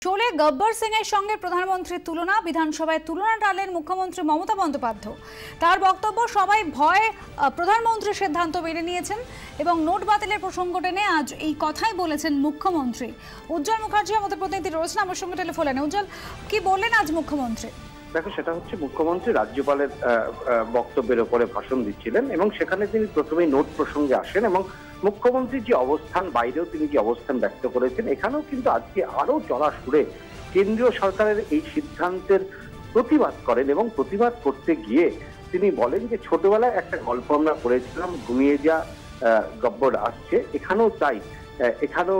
চলে গব্বর সিং এর সঙ্গে প্রধানমন্ত্রীর তুলনা। বিধানসভায় তুলনা টানলেন মুখ্যমন্ত্রী মমতা বন্দ্যোপাধ্যায়। তার বক্তব্য, সবাই ভয় প্রধানমন্ত্রীর সিদ্ধান্ত মেনে নিয়েছেন এবং নোট বাতিলের প্রসঙ্গ টেনে আজ এই কথাই বলেছেন মুখ্যমন্ত্রী। উজ্জ্বল মুখার্জি আমাদের প্রতিনিধি রয়েছেন আমার সঙ্গে টেলিফোনে। উজ্জ্বল, কি বললেন আজ মুখ্যমন্ত্রী? দেখো, সেটা হচ্ছে মুখ্যমন্ত্রী রাজ্যপালের বক্তব্যের উপরে ভাষণ দিচ্ছিলেন এবং সেখানে তিনি প্রথমেই নোট প্রসঙ্গে আসেন এবং মুখ্যমন্ত্রীর যে অবস্থান, বাইরেও তিনি যে অবস্থান ব্যক্ত করেছেন, এখানেও কিন্তু আজকে আরো চড়া সুরে কেন্দ্রীয় সরকারের এই সিদ্ধান্তের প্রতিবাদ করেন এবং প্রতিবাদ করতে গিয়ে তিনি বলেন যে ছোটবেলায় একটা গল্প আমরা পড়েছিলাম, ঘুমিয়ে যা গব্বর আসছে। এখানেও তাই, এখানেও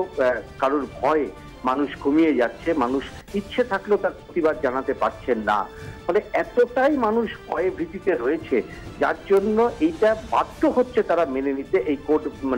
কারোর ভয়ে মানুষ ঘুমিয়ে যাচ্ছে, মানুষ ইচ্ছে থাকলেও তার প্রতিবাদ জানাতে পারছেন না। ফলে এতটাই মানুষ ভয়ে ভীতিতে রয়েছে, যার জন্য এইটা বাধ্য হচ্ছে তারা মেনে নিতে এই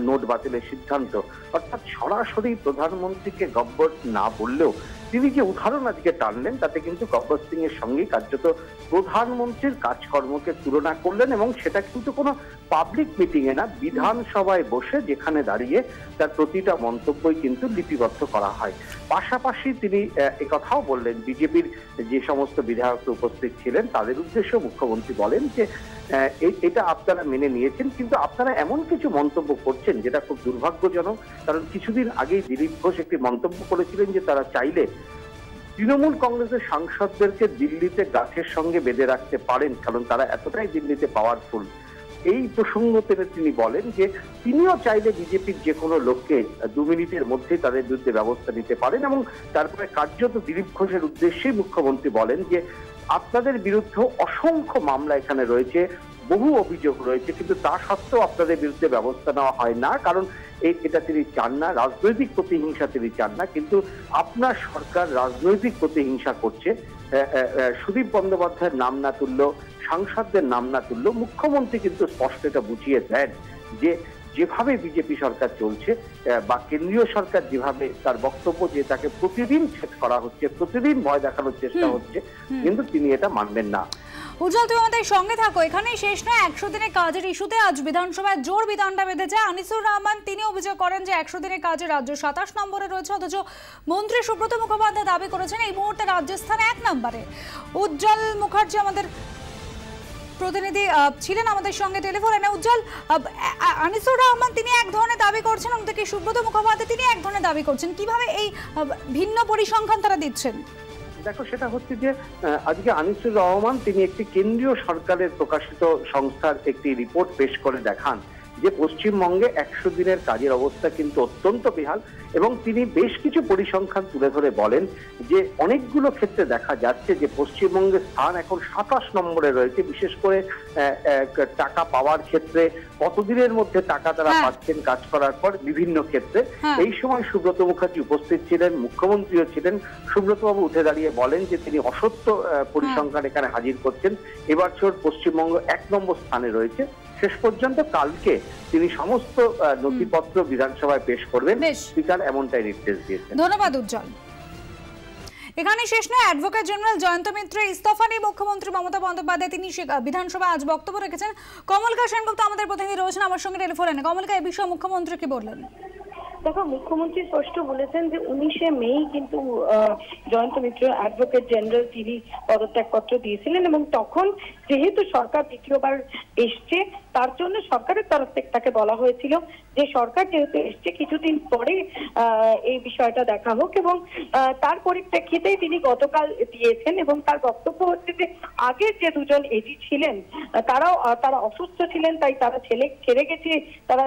নোট বাতিলের সিদ্ধান্ত। অর্থাৎ সরাসরি প্রধানমন্ত্রীকে গব্বর না বললেও তিনি যে উদাহরণ আজকে টানলেন, তাতে কিন্তু গব্বর সিং এর সঙ্গে কার্যত প্রধানমন্ত্রীর কাজকর্মকে তুলনা করলেন এবং সেটা কিন্তু কোনো পাবলিক মিটিং এ না, বিধানসভায় বসে যেখানে দাঁড়িয়ে তার প্রতিটা মন্তব্যই কিন্তু লিপিবদ্ধ করা হয়। পাশাপাশি তিনি একথাও বললেন, বিজেপির যে সমস্ত বিধায়ক উপস্থিত ছিলেন তাদের উদ্দেশ্যে মুখ্যমন্ত্রী বলেন যে এটা আপনারা মেনে নিয়েছেন, কিন্তু আপনারা এমন কিছু মন্তব্য করছেন যেটা খুব দুর্ভাগ্যজনক। কারণ কিছুদিন আগেই দিলীপ ঘোষ একটি মন্তব্য করেছিলেন যে তারা চাইলে তৃণমূল কংগ্রেসের সাংসদদেরকে দিল্লিতে গাছের সঙ্গে বেঁধে রাখতে পারেন, কারণ তারা এতটাই দিল্লিতে পাওয়ারফুল। এই প্রসঙ্গ টেনে তিনি বলেন যে তিনিও চাইলে বিজেপির যে কোনো লোককে 2 মিনিটের মধ্যেই তাদের বিরুদ্ধে ব্যবস্থা নিতে পারেন এবং তারপরে কার্যত দিলীপ ঘোষের উদ্দেশ্যেই মুখ্যমন্ত্রী বলেন যে আপনাদের বিরুদ্ধে অসংখ্য মামলা এখানে রয়েছে, বহু অভিযোগ রয়েছে, কিন্তু তা সত্ত্বেও আপনাদের বিরুদ্ধে ব্যবস্থা নেওয়া হয় না, কারণ এটা তিনি চান না, রাজনৈতিক প্রতিহিংসা তিনি চান না। কিন্তু আপনার সরকার রাজনৈতিক প্রতিহিংসা করছে। সুদীপ বন্দ্যোপাধ্যায়ের নাম না তুললেও, সাংসদদের নাম না তুললেও মুখ্যমন্ত্রী কিন্তু স্পষ্ট এটা বুঝিয়ে দেন যে যেভাবে বিজেপি সরকার চলছে বা কেন্দ্রীয় সরকার যেভাবে তার বক্তব্য যে তাকে প্রতিদিন ছেদ করা হচ্ছে, প্রতিদিন ভয় দেখানোর চেষ্টা হচ্ছে, কিন্তু তিনি এটা মানবেন না। উজ্জ্বল, তুমি আমাদের সঙ্গে থাকো। এখানেই শেষ নয়, 100 দিনের কাজের ইস্যুতে আজ বিধানসভায় জোর বিধানটা বেঁধেছে আনিসুর রহমান। তিনি অভিযোগ করেন যে 100 দিনের কাজে রাজ্য 27 নম্বরে রয়েছে, অথচ মন্ত্রী সুব্রত মুখোপাধ্যায় দাবি করেছেন এই মুহূর্তে রাজ্যের স্থানে 1 নম্বরে। উজ্জ্বল মুখার্জি আমাদের প্রতিনিধি ছিলেন আমাদের সঙ্গে টেলিফোনে। উজ্জ্বল, আনিসুর রহমান তিনি এক ধরনের দাবি করছেন, অন্যদিকে সুব্রত মুখোপাধ্যায় তিনি এক ধরনের দাবি করছেন। কিভাবে এই ভিন্ন পরিসংখ্যান তারা দিচ্ছেন? দেখো, সেটা হচ্ছে যে আজকে আনিসুর রহমান তিনি একটি কেন্দ্রীয় সরকারের প্রকাশিত সংস্থার একটি রিপোর্ট পেশ করে দেখান যে পশ্চিমবঙ্গে 100 দিনের কাজের অবস্থা কিন্তু অত্যন্ত বেহাল এবং তিনি বেশ কিছু পরিসংখ্যান তুলে ধরে বলেন যে অনেকগুলো ক্ষেত্রে দেখা যাচ্ছে যে পশ্চিমবঙ্গের স্থান এখন 27 নম্বরে রয়েছে। বিশেষ করে টাকা পাওয়ার ক্ষেত্রে, কতদিনের মধ্যে টাকা তারা পাচ্ছেন কাজ করার পর, বিভিন্ন ক্ষেত্রে। এই সময় সুব্রত মুখার্জি উপস্থিত ছিলেন, মুখ্যমন্ত্রীও ছিলেন। সুব্রতবাবু উঠে দাঁড়িয়ে বলেন যে তিনি অসত্য পরিসংখ্যান এখানে হাজির করছেন। এবছর পশ্চিমবঙ্গ 1 নম্বর স্থানে রয়েছে। শেষ পর্যন্ত কালকে তিনি সমস্ত নথিপত্র বিধানসভায় পেশ করবেন, স্পিকার এমনটাই নির্দেশ দিয়েছেন। ধন্যবাদ উজ্জ্বল। এখানে শেষ নয়, অ্যাডভোকেট জেনারেল জয়ন্ত মিত্রের ইস্তফা নিয়ে মুখ্যমন্ত্রী মমতা বন্দ্যোপাধ্যায় তিনি বিধানসভায় আজ বক্তব্য রেখেছেন। কমলকা সেনগুপ্ত আমাদের প্রতিনিধি রয়েছেন আমার সঙ্গে টেলিফোনে। কমলকা, এই বিষয়ে মুখ্যমন্ত্রী কি বললেন? দেখো, মুখ্যমন্ত্রী স্পষ্ট বলেছেন যে 19শে মে কিন্তু জয়ন্ত মিত্র অ্যাডভোকেট জেনারেল তিনি পদত্যাগপত্র দিয়েছিলেন এবং তখন যেহেতু সরকার দ্বিতীয়বার এসছে, তার জন্য সরকারের তরফ থেকে তাকে বলা হয়েছিল যে সরকার যেহেতু এসছে কিছুদিন পরে এই বিষয়টা দেখা হোক এবং তার পরিপ্রেক্ষিতেই তিনি গতকাল দিয়েছেন এবং তার বক্তব্য হচ্ছে যে আগের যে 2জন এজি ছিলেন তারা অসুস্থ ছিলেন, তাই তারা ছেড়ে গেছে, তারা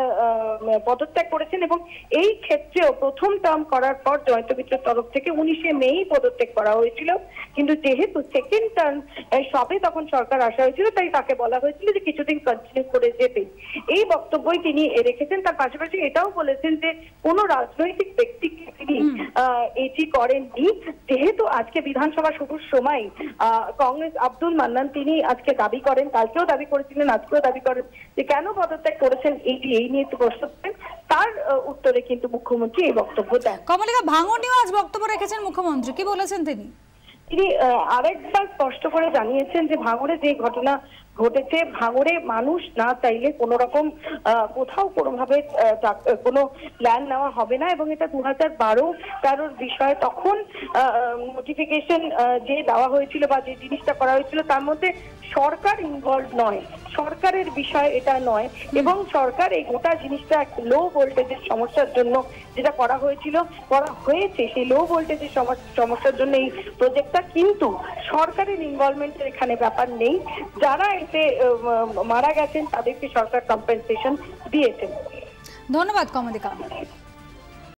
পদত্যাগ করেছেন এবং এই ক্ষেত্রেও প্রথম টার্ম করার পর জয়ন্ত মিত্রের তরফ থেকে 19শে মেই পদত্যাগ করা হয়েছিল, কিন্তু যেহেতু সেকেন্ড টার্ম সবে তখন সরকার আসা হয়েছিল, তাই তাকে বলা হয়েছিল যে কিছুদিন কন্টিনিউ করে যেতে। এই বক্তব্যই তিনি রেখেছেন। তার পাশাপাশি এটাও বলেছেন যে কোনো রাজনৈতিক ব্যক্তিকে তিনি এটি করেননি। যেহেতু আজকে বিধানসভা শুরুর সময় কংগ্রেস আব্দুল মান্নান তিনি আজকে দাবি করেন, কালকেও দাবি করেছিলেন, আজকেও দাবি করেন যে কেন পদত্যাগ করেছেন এই নিয়ে প্রশ্ন করেন। তার উত্তরে কিন্তু মুখ্যমন্ত্রী এই বক্তব্য দেন। কমলিকা, ভাঙড় নিয়ে আজ বক্তব্য রেখেছেন মুখ্যমন্ত্রী, কি বলেছেন তিনি? তিনি আরেকবার স্পষ্ট করে জানিয়েছেন যে ভাঙড়ে যে ঘটনা ঘটেছে ভাঙড়ে মানুষ না চাইলে কোনো রকম কোথাও কোনোভাবে কোনো প্ল্যান নেওয়া হবে না, এবং এটা 2012-13 বিষয়। তখন নোটিফিকেশন যে দেওয়া হয়েছিল বা যে জিনিসটা করা হয়েছিল তার মধ্যে সরকার ইনভলভ নয়, সরকারের বিষয় এটা নয়, এবং সরকার এই গোটা জিনিসটা লো ভোল্টেজের সমস্যার জন্য যেটা করা হয়েছে সেই লো ভোল্টেজের সমস্যার জন্য এই প্রজেক্টটা, কিন্তু সরকারের ইনভলভমেন্টের এখানে ব্যাপার নেই। যারা এতে মারা গেছেন তাদেরকে সরকার কম্পেনসেশন দিয়েছেন। ধন্যবাদ কমলিকা।